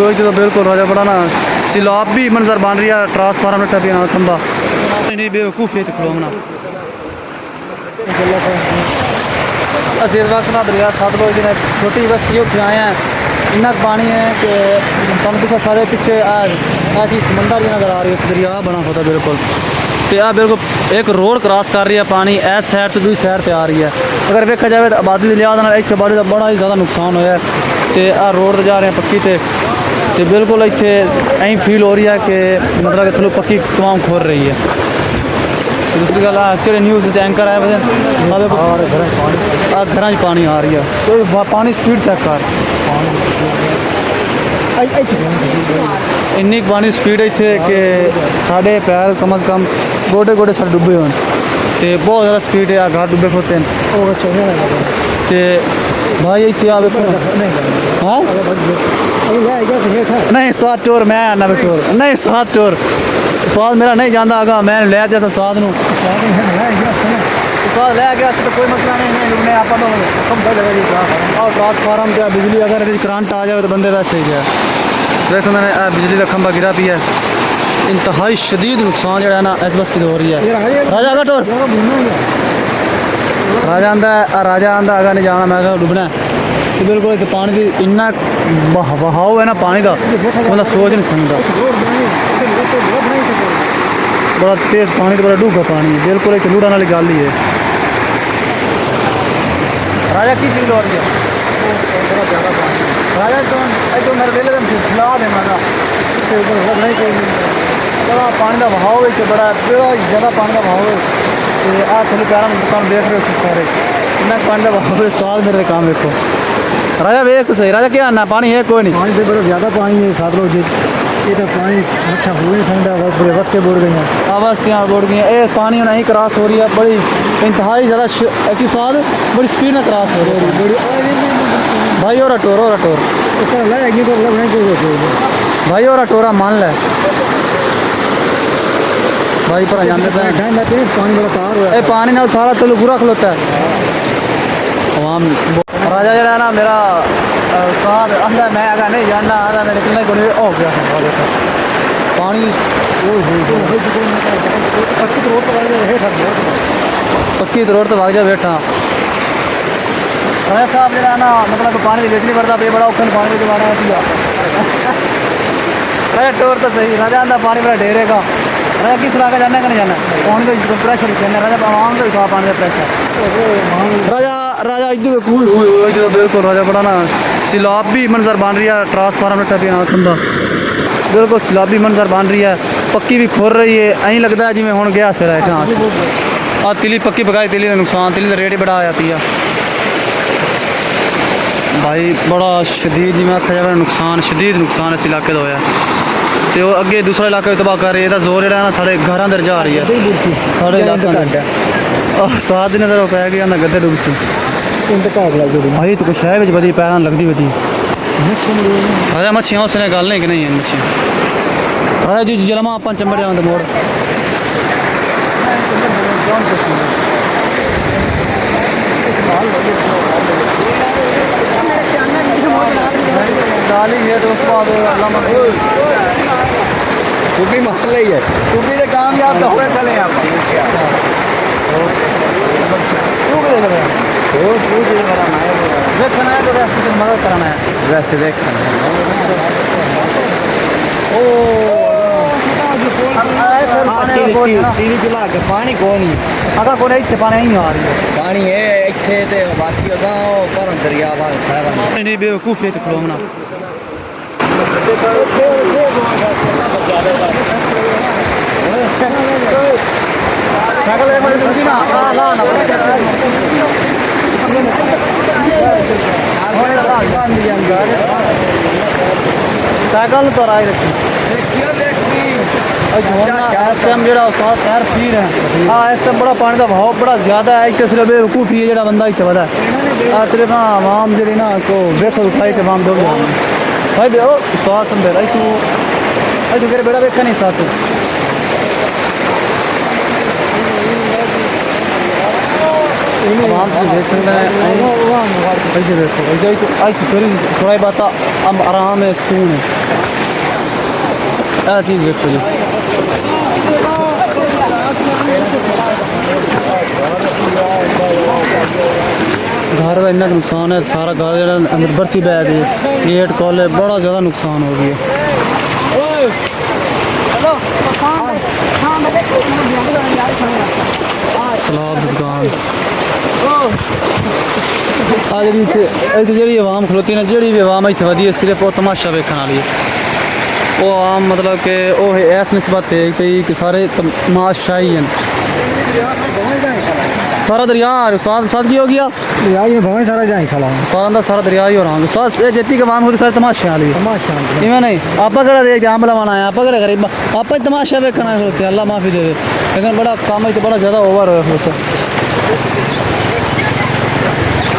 तो बिल्कुल राजा बड़ा ना सिलाब भी मंजर बन रही है ट्रांसफार्मर टपी ना खंबा नहीं बेवकूफ़ी खलोना अस इस वक्त ना दरिया सतलुज की छोटी बस्ती उत्थे आए हैं इन्ना पानी है कि तुम पिछले सारे पिछे चीज़ समंदर भी नज़र आ रही है दरिया बना होता बिल्कुल तो यह बिल्कुल एक रोड क्रॉस कर रही है पानी इस साइड तो दूसरी साइड पर आ रही है अगर देखा जाए तो आबादी के लिहाज इतने आबादी का बड़ा ही ज़्यादा नुकसान होया तो आ रोड ते जा रहे हैं पक्की तो बिल्कुल इतने ऐं फील हो रही है कि मतलब कि थोड़ी पक्की तमाम खोल रही है दूसरी गल कि न्यूज़ एंकर आए वे घर पानी आ रही है तो पानी स्पीड चेक कर इन्नी पानी स्पीड इतने कि साढ़े पैर कम अज़ कम गोडे गोडे साढ़े डुबे हो बहुत ज़्यादा स्पीड है घर डुबे खोते हैं तो भाई इतने आ हाँ नहीं स्वाद टोर मैं आना टोर नहीं स्वाद टोर स्वाद मेरा नहीं जाता आगा मैं लै जाता स्वाद नू स्वाद लै गया तो कोई मसला नहीं आप और ट्रांसफार्म से बिजली अगर करंट आ जाए तो बंदे वैसे ही गया वैसे उन्होंने बिजली का खंबा गिरा भी है इंतहाई शदीद नुकसान जो है ना इस बस्ती हो रही है राजा का टोर राजा आंदा आगा नहीं जाना मैं डुबना तो बिल्कुल तो पानी की इन्ना बहाव है ना पानी का मतलब सोच नहीं सकता बड़ा तेज़ पानी तो बड़ा डूंगा पानी है बिल्कुल एक लूड़ा वाली गल ही है राजा की चीज़ हो रही है राजा तो मेरे वेले खिला देना नहीं कोई बड़ा पानी का बहाव है बड़ा ज़्यादा पानी का बहाव है तो आ थोड़ी प्यारा दुकान देख रहे हो सारे इन्ना पानी का बहाव है स्वाद मेरे काम देखो राजा वेख सही राजा क्या आना पानी है कोई नहीं पानी तो बड़ा ज़्यादा पानी है सतलुज ये तो पानी इकट्ठा हो नहीं सकता पूरे रस्ते बुड़ गई हैं बस्तियाँ बुड़ गई हैं ये पानी नहीं क्रॉस हो रही है बड़ी इंतहाई ज़्यादा की स्वाद बड़ी स्पीड में क्रॉस हो रही है भाई और टोर भाई और टोरा मान ले भाई पर जाते पे पानी बड़ा तार हुआ है पानी ना सारा तो बुरा खलोता है राजा जरा ना मेरा साथ अंदर मैं अगर नहीं जानना आता मैं निकलने को नहीं हो गया पानी पक्की रोड तो भाग जा बैठा राजा साहब जरा ना मतलब पानी बेच नहीं पड़ता बे बड़ा औखन पानी में जमाना राजा टोर तो सही राजा आंदा पानी बड़ा ढेरेगा राजा किस इलाका जाना नहीं जाना पानी का प्रेशर कहना राजा आवाम का खा पानी का प्रेशर राजा इधर बिल्कुल राजा बड़ा ना सिलाबी मंजर बन रही है ट्रांसफार्मर टपी ना खंबा बिल्कुल सिलाबी मंजर बन रही है पक्की भी खोल रही है ऐं लगता है जिमें हुण गया सिर है तिली पक्की पकाई तिली का नुकसान तिली का रेट ही बड़ा आ जाती है भाई बड़ा शदीद जिमें आखा जाए नुकसान शदीद नुकसान इस इलाके का होया तो अगे दूसरा इलाका तबाह कर रही है जोर जो ना साढ़े घर अंदर जा रही है साढ़े इलाका उस्ताद नजर पै गया ना गद्दे डुब सी भाई तो कुछ है बिच बदी पैर लगती बदी राजा मच्छियाँ उसने गल नहीं कि नहीं है मच्छियाँ राजा जी जलमा अपन चंबड़ जाते मोड़ डाली है तो उसके बाद क्योंकि मसला ही है क्योंकि ये कामयाब तो हुए चले आप देखना है तो वैसे से मदद कराना है वैसे देखना टीवी चला के पानी कौन ही अगर कोई इतने पानी नहीं आ रही है पानी है इतने बाकी पर दरिया नहीं बेवकूफ़ी तो खलोना साइकिल तो राय रखी इस टाइम जो खैर फीर है हाँ इस टाइम बड़ा पानी का भाव बड़ा ज़्यादा है एक सिर्फ बेवकूफ़ी है जो बंदा इतने पता है सिर्फ हाँ आवाम जी ना को बेखल उठाई तो आवाम दो भाई दे स्वाद समझे तू मेरे बेड़ा देखा नहीं साथ आराम से देख सकते हैं ऐसे देखो ऐसे थोड़ा बात आराम है सुकून है चीज़ देखो जी घर का इन्ना नुकसान है सारा घर जो अंदर बर्ती बह गई गेट कॉले बड़ा ज़्यादा नुकसान हो गया सलाब दुकान जी आवाम खलोती ने जी भी आवाम इतने वधी है सिर्फ वो तमाशा वेखने वाली है वो आम मतलब कि वो इस निस्बत है कि सारे तमाशाई हैं सारा दरिया उस्ताद उस्ताद की हो गया यार ये भवन सारा जाए खला उस्ताद का सारा दरिया ही हो रहा है उस्ताद ये जितनी कमान होती सारे तमाशे वाली तमाशा इवें नहीं आप कड़ा देख आम लवाना है आप कड़ा गरीब आप तमाशा वेखना होते अल्लाह माफ़ी दे लेकिन बड़ा काम है तो बड़ा ज़्यादा ओवर होता